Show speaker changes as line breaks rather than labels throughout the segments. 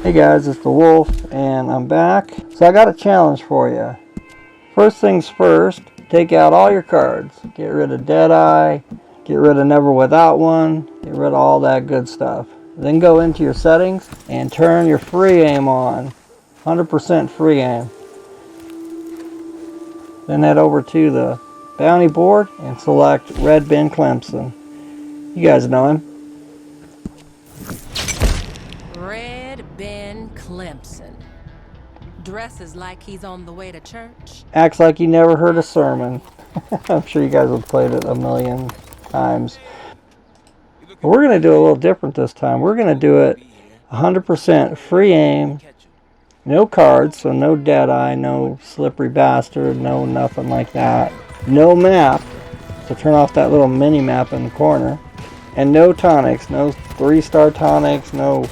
Hey guys, it's the Wolf, and I'm back. So I got a challenge for you. First things first, take out all your cards. Get rid of Deadeye, get rid of Never Without One, get rid of all that good stuff. Then go into your settings and turn your free aim on. 100% free aim. Then head over to the bounty board and select Red Ben Clempson. You guys know him.
Red Ben Clempson. Dresses like he's on the way to church.
Acts like he never heard a sermon. I'm sure you guys have played it a million times. But we're going to do a little different this time. We're going to do it 100% free aim. No cards, so no Deadeye, no Slippery Bastard, no nothing like that. No map, so turn off that little mini map in the corner. And no tonics, no 3-star tonics, no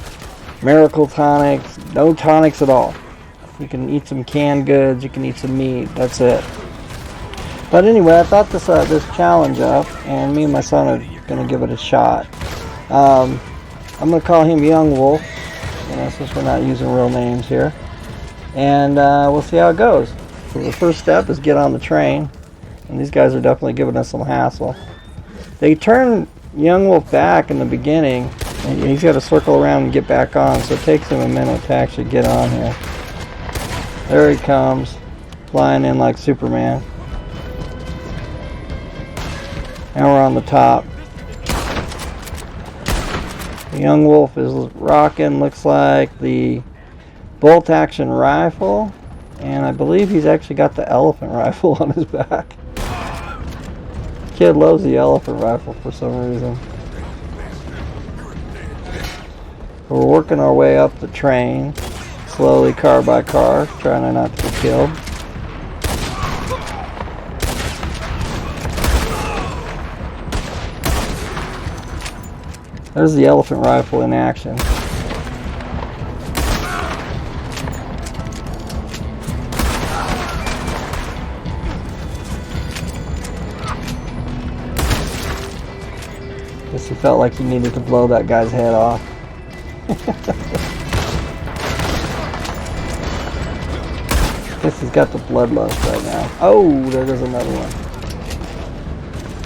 miracle tonics, no tonics at all. You can eat some canned goods, you can eat some meat, that's it. But anyway, I thought this challenge up, and me and my son are going to give it a shot. I'm going to call him Young Wolf, since we're not using real names here. And we'll see how it goes. So the first step is get on the train, and these guys are definitely giving us some hassle. They turn Young Wolf back in the beginning, and he's got to circle around and get back on, so it takes him a minute to actually get on here. There he comes, flying in like Superman. Now we're on the top. The Young Wolf is rocking, looks like the bolt action rifle, and I believe he's actually got the elephant rifle on his back. Kid loves the elephant rifle for some reason. We're working our way up the train, slowly car by car, trying not to get killed. There's the elephant rifle in action. Guess he felt like he needed to blow that guy's head off. Guess he's got the bloodlust right now. Oh, there goes another one.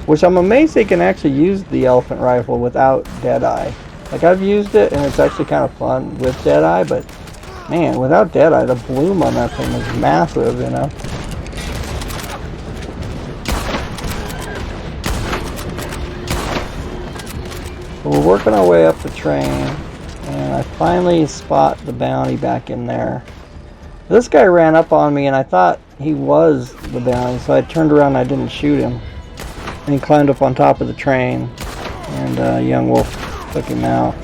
Which I'm amazed they can actually use the elephant rifle without Deadeye. Like, I've used it and it's actually kind of fun with Deadeye, but man, without Deadeye, the bloom on that thing is massive, you know. So we're working our way up the train, and I finally spot the bounty back in there. This guy ran up on me and I thought he was the bounty, so I turned around and I didn't shoot him. And he climbed up on top of the train, and Young Wolf took him out.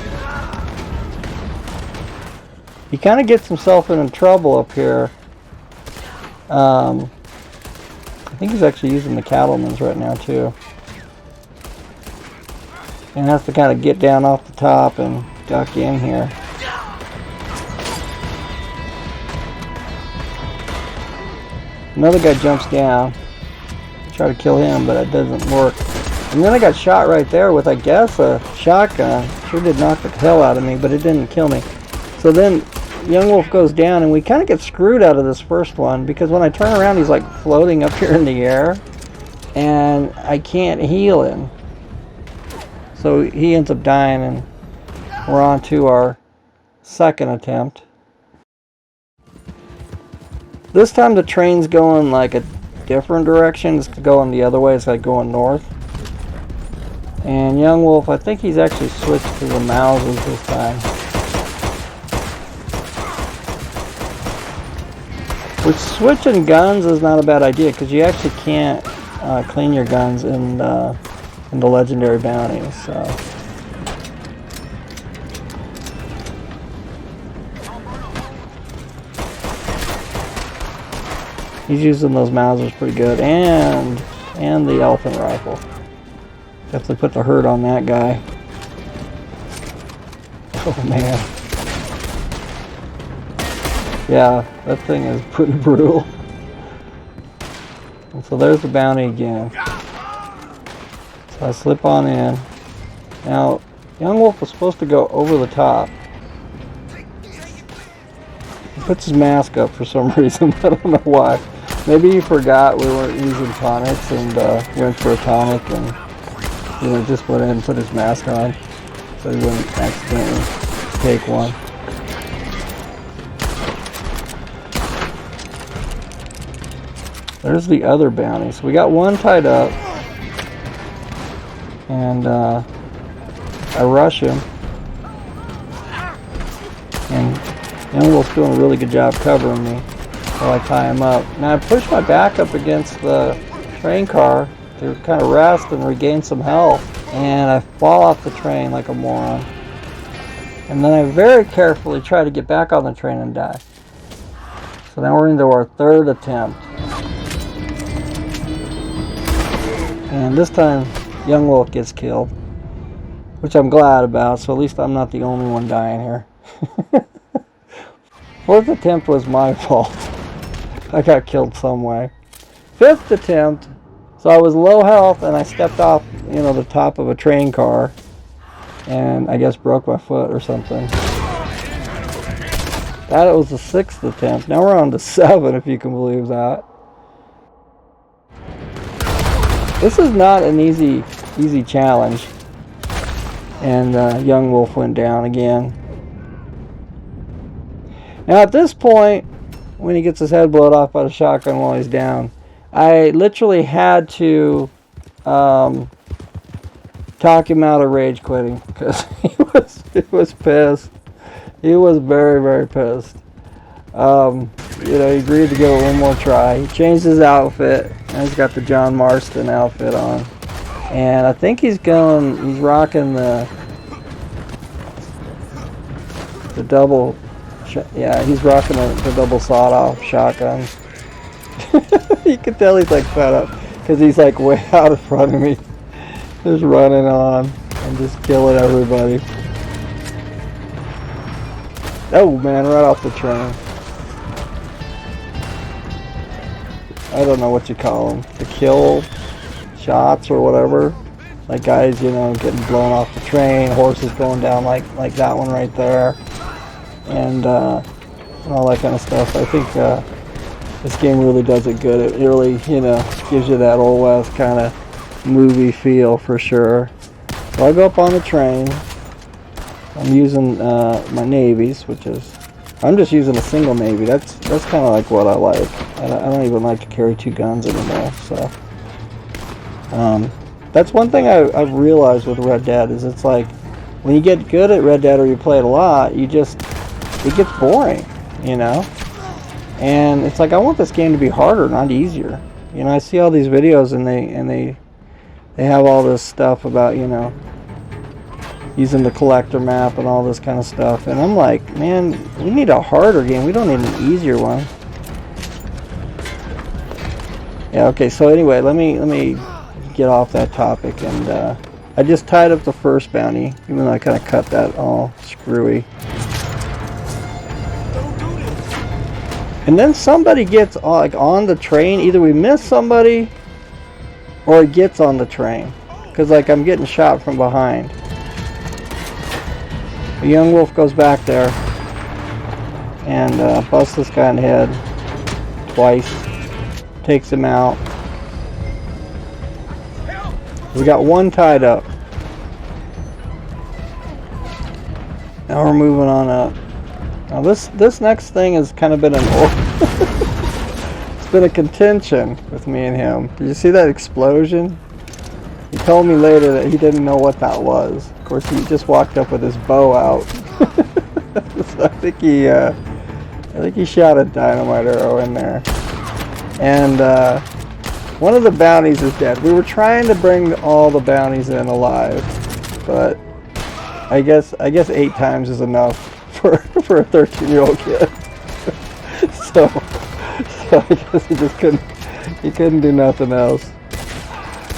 He kind of gets himself in trouble up here. I think he's actually using the cattleman's right now too. And has to kind of get down off the top and duck in here. Another guy jumps down. Try to kill him, but it doesn't work. And then I got shot right there with, I guess, a shotgun. Sure did knock the hell out of me, but it didn't kill me. So then Young Wolf goes down, and we kind of get screwed out of this first one, because when I turn around, he's like floating up here in the air, and I can't heal him. So he ends up dying, and we're on to our second attempt. This time the train's going like a different direction. It's going the other way. It's like going north. And Young Wolf, I think he's actually switched to the Mausers this time. Which switching guns is not a bad idea, because you actually can't clean your guns in the legendary bounties. So. He's using those Mausers pretty good, and the elephant rifle. Definitely put the hurt on that guy. Oh man. Yeah, that thing is pretty brutal. And so there's the bounty again. So I slip on in. Now, Young Wolf was supposed to go over the top. He puts his mask up for some reason. I don't know why. Maybe he forgot we weren't using tonics and went for a tonic and just went in and put his mask on so he wouldn't accidentally take one. There's the other bounty. So we got one tied up, and I rush him, and Youngwolf's doing a really good job covering me while I tie him up. Now I push my back up against the train car to kind of rest and regain some health, and I fall off the train like a moron. And then I very carefully try to get back on the train and die. So now we're into our third attempt. And this time, Young Wolf gets killed, which I'm glad about, so at least I'm not the only one dying here. Fourth attempt was my fault. I got killed some way. Fifth attempt, so I was low health and I stepped off, the top of a train car, and I guess broke my foot or something. That was the sixth attempt. Now we're on to 7, if you can believe that. This is not an easy challenge. And Young Wolf went down again. Now at this point, when he gets his head blown off by the shotgun while he's down, I literally had to talk him out of rage quitting because he was pissed. He was very, very pissed. He agreed to give it one more try. He changed his outfit. Now he's got the John Marston outfit on. And I think he's rocking the double, he's rocking the double sawed-off shotgun. You can tell he's like fed up because he's like way out in front of me. Just running on and just killing everybody. Oh man, right off the train. I don't know what you call them. The kill shots or whatever. Like guys, getting blown off the train, horses going down like that one right there. And all that kind of stuff. I think this game really does it good. It really, gives you that Old West kind of movie feel for sure. So I go up on the train. I'm using my navies, I'm just using a single navy. That's kind of like what I like. I don't even like to carry 2 guns anymore. So that's one thing I've realized with Red Dead is it's like when you get good at Red Dead or you play it a lot, it gets boring, And it's like I want this game to be harder, not easier. I see all these videos and they have all this stuff about using the collector map and all this kind of stuff, and I'm like, man, we need a harder game. We don't need an easier one. Yeah, okay, so anyway, let me get off that topic, and I just tied up the first bounty, even though I kind of cut that all screwy. And then somebody gets on the train. Either we miss somebody or it gets on the train, because I'm getting shot from behind. The Young Wolf goes back there and busts this guy in the head twice, takes him out. We got one tied up. Now we're moving on up. Now this next thing has kind of been it's been a contention with me and him. Did you see that explosion? He told me later that he didn't know what that was. Of course, he just walked up with his bow out. So I think he shot a dynamite arrow in there. And one of the bounties is dead. We were trying to bring all the bounties in alive, but I guess 8 times is enough for a 13-year-old kid. so I guess he couldn't do nothing else.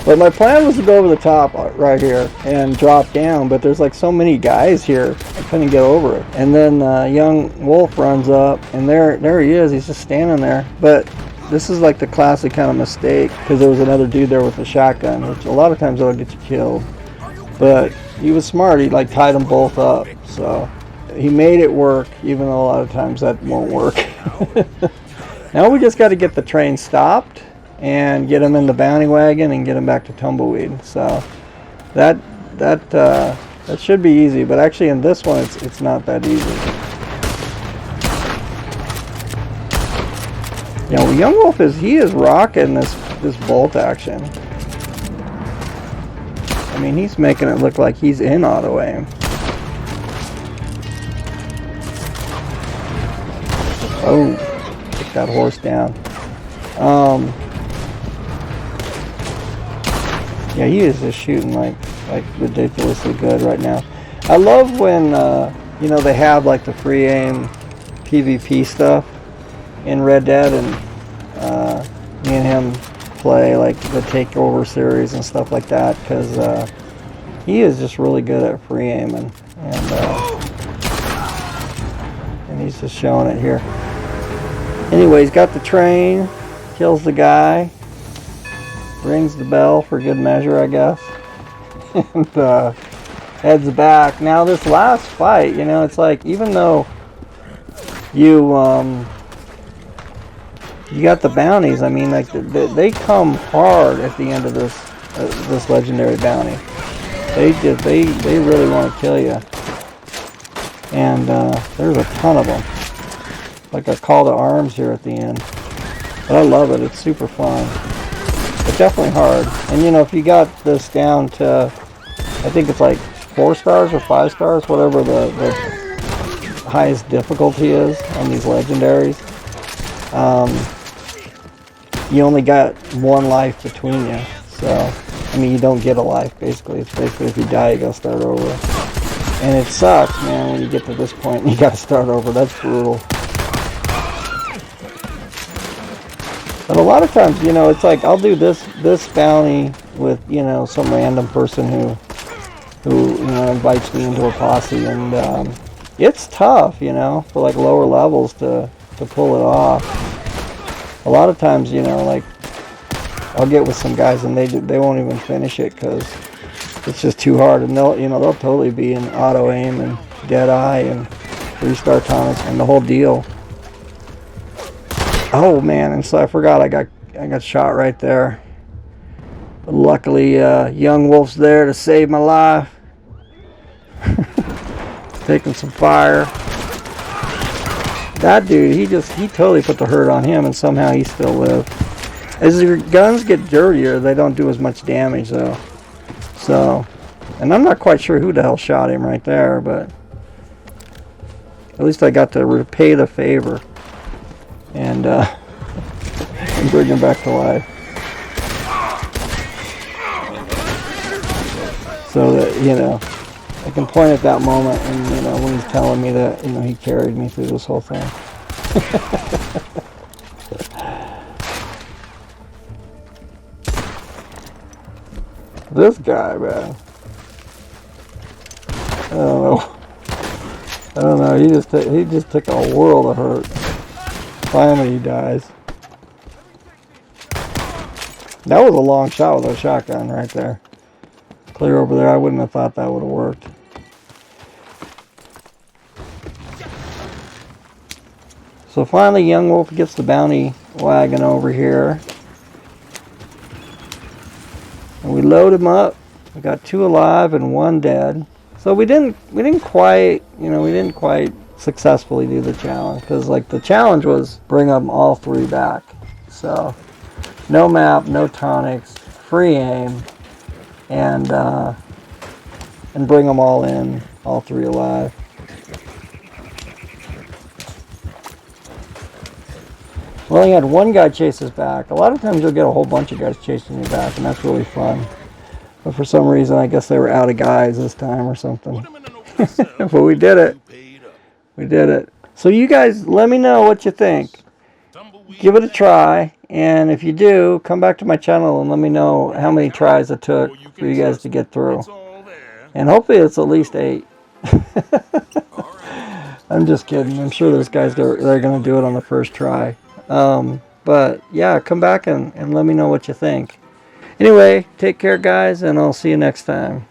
But my plan was to go over the top right here and drop down, but there's so many guys here, I couldn't get over it. And then Young Wolf runs up, and there he is. He's just standing there. But this is the classic kind of mistake, because there was another dude there with a shotgun, which a lot of times that'll get you killed. But he was smart. He tied them both up. So he made it work, even though a lot of times that won't work. Now we just got to get the train stopped and get him in the bounty wagon and get him back to Tumbleweed. So that should be easy, but actually in this one it's not that easy. You know, Young Wolf he is rocking this bolt action. I mean, he's making it look like he's in auto aim. Oh, get that horse down. Yeah, he is just shooting like ridiculously good right now. I love when you know, they have like the free aim PvP stuff in Red Dead, and me and him play like the Takeover series and stuff like that, because he is just really good at free aiming, and he's just showing it here. Anyway, he's got the train, kills the guy, rings the bell for good measure, I guess, and heads back. Now this last fight, you know, it's like, even though you got the bounties, I mean, like they come hard at the end of this legendary bounty. They really want to kill you, and there's a ton of them. Like a call to arms here at the end. But I love it. It's super fun. But definitely hard. And you know, if you got this down to, I think it's like 4 stars or 5 stars, whatever the highest difficulty is on these legendaries, you only got 1 life between you. So, I mean, you don't get a life, basically. It's basically, if you die, you gotta start over. And it sucks, man, when you get to this point and you gotta start over. That's brutal. But a lot of times, you know, it's like, I'll do this bounty with, you know, some random person who you know, invites me into a posse, and it's tough, you know, for like lower levels to pull it off. A lot of times, you know, like, I'll get with some guys and they won't even finish it because it's just too hard, and they'll totally be in auto aim and dead eye and 3-star tonics and the whole deal. Oh man, and so I forgot I got shot right there. But luckily, Young Wolf's there to save my life. Taking some fire. That dude, he totally put the hurt on him, and somehow he still lived. As your guns get dirtier, they don't do as much damage though. So, and I'm not quite sure who the hell shot him right there, but at least I got to repay the favor and bring him back to life. So that, you know, I can point at that moment, and you know, when he's telling me that, you know, he carried me through this whole thing. This guy, man, I don't know. He just took a world of hurt. Finally, he dies. That was a long shot with a shotgun right there. Clear over there. I wouldn't have thought that would have worked. So finally, Young Wolf gets the bounty wagon over here, and we load him up. We got 2 alive and 1 dead. So we didn't quite successfully do the challenge, because like the challenge was bring them all 3 back. So no map, no tonics, free aim, and bring them all in, all 3 alive. We only had 1 guy chase us back. A lot of times you'll get a whole bunch of guys chasing you back, and that's really fun. But for some reason, I guess they were out of guys this time or something. But we did it. We did it. So you guys, let me know what you think. Give it a try, and if you do, come back to my channel and let me know how many tries it took for you guys to get through. And hopefully it's at least 8. I'm just kidding. I'm sure there's guys that are going to do it on the first try. But yeah, come back and let me know what you think. Anyway, take care guys, and I'll see you next time.